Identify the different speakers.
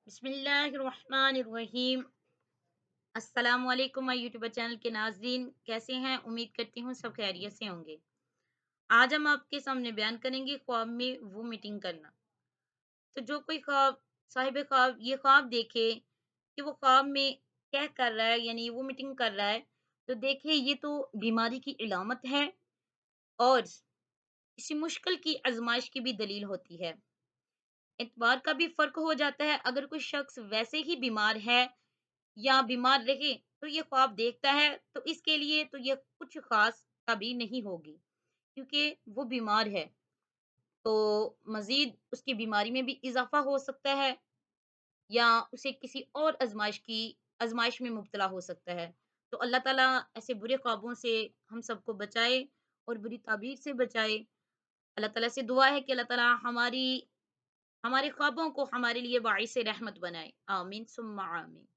Speaker 1: बिस्मिल्लाहिर्रहमानिर्रहीम। अस्सलाम वालेकुम माय यूट्यूब चैनल के नाज़रीन, कैसे हैं? उम्मीद करती हूँ सब खैरियत से होंगे। आज हम आपके सामने बयान करेंगे ख्वाब में वो मीटिंग करना। तो जो कोई ख्वाब साहिब ख्वाब ये ख्वाब देखे कि वो ख्वाब में क्या कर रहा है, यानी वो मीटिंग कर रहा है, तो देखिए ये तो बीमारी की इलामत है और किसी मुश्किल की आजमाइश की भी दलील होती है। एतबार का भी फ़र्क हो जाता है। अगर कोई शख्स वैसे ही बीमार है या बीमार रहे तो ये ख्वाब देखता है, तो इसके लिए तो ये कुछ खास कभी नहीं होगी, क्योंकि वो बीमार है। तो मजीद उसकी बीमारी में भी इजाफा हो सकता है या उसे किसी और आजमाइश में मुब्तला हो सकता है। तो अल्लाह ताला ऐसे बुरे ख्वाबों से हम सबको बचाए और बुरी ताबीर से बचाए। अल्लाह ताला से दुआ है कि अल्लाह ताला हमारे ख्वाबों को हमारे लिए बाइस रहमत बनाए। आमीन सुम्मा आमीन।